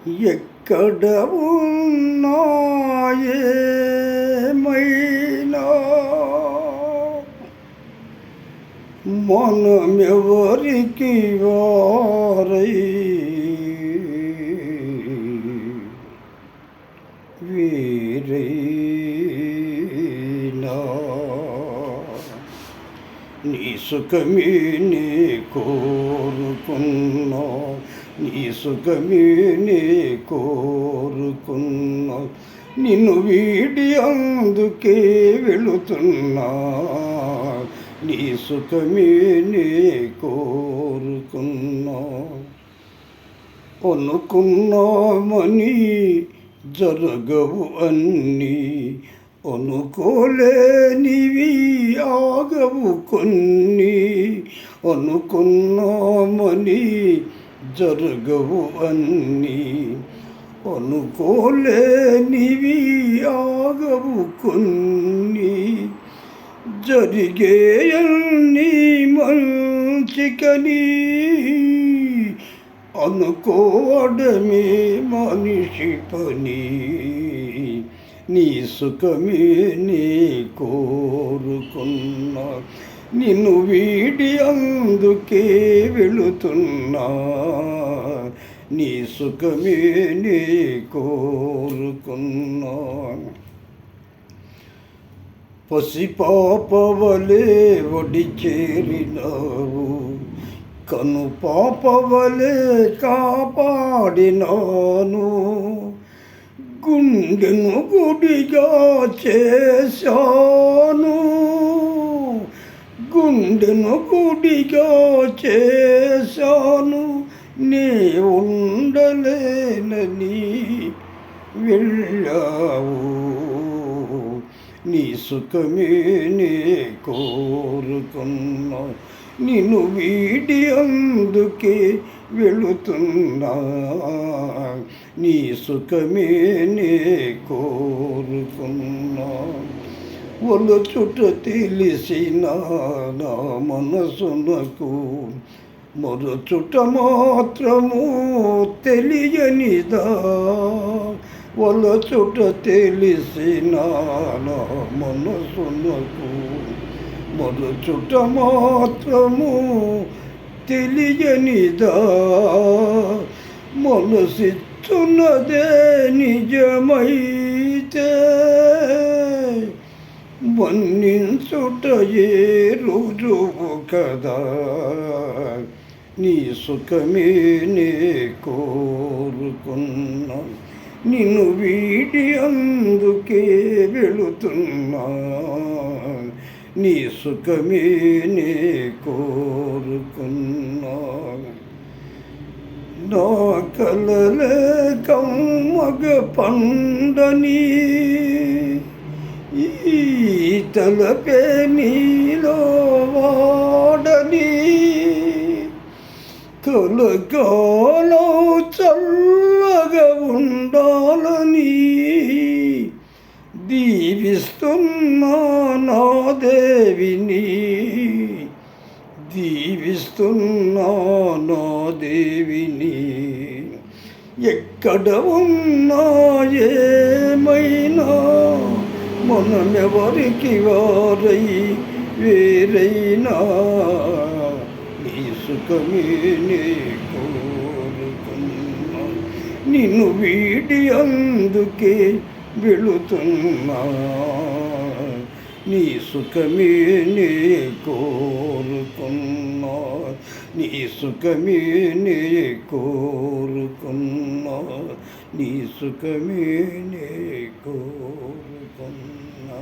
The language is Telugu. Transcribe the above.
ఎక్కడ ఉన్నాయేమైనా మనమెవరికి వారై వీరైనా నీ సుఖమే నే కోరుకున్నా, నీ సుఖమే నే కోరుకున్నా, నిన్ను వీడి అందుకే వెళుతున్నా, నీ సుఖమే నే కోరుకున్నా. అనుకున్నామని జరగవు అన్నీ, అనుకోలేనివి ఆగవు కొన్ని. అనుకున్నామని జరగవు అన్నీ, అనుకోలేనివి ఆగవు కొన్ని. జరిగేయన్నీ మంచికని అనుకోవడమే మనిషి పని. నీ సుఖమే నీ కోరుకున్నా, నిన్ను వీడి అందుకే వెళుతున్నా, నీ సుఖమే నీ కోరుకున్నా. పసిపాపవలే ఒడి చేరినావు, కను పాపవలే కాపాడినాను, గుండెను గుడిగా చేశాను, గుండెను గుడిగా చేశాను. నీ ఉండలేనని వెళ్ళావు, నీ సుఖమే నే కోరుకున్నా, నిన్ను వీడి అందుకే వెళుతున్నా, నీ సుఖమే నే కోరుకున్నా. ఒలుచుట తెలిసిన నా మనసునకు మొరచుట మాత్రము తెలియనిదా. ఒలచుట తెలిసిన నా మనసునకు మొరచుట మాత్రము తెలియనిదా. మనసిచ్చున్నదే నిజమైతే మన్నించుట ఏ రుజువు కదా. నీ సుఖమే నే కోరుకున్నా, నిన్ను వీడి అందుకే వెళుతున్నా, నీ సుఖమే నే కోరుకున్నా. నా కలలే కమ్మగ పండని ఈ తలపే నీలో వాడని, కలకాలం చల్లగా ఉండాలని దీవిస్తున్నా నా దేవిని, దీవిస్తున్నా నా దేవిని. ఎక్కడ ఉన్నా ఏమైనా మనమెవరికి వారై వేరైనా, నీ సుఖమే నే కోరుకున్నా, నిన్ను వీడి అందుకే వెళుతున్నా, నీ సుఖమే నే కోరుకున్నా, నీ సుఖమే నే కోరుకున్నా, నీ సుఖమే నే కోరుకున్నా.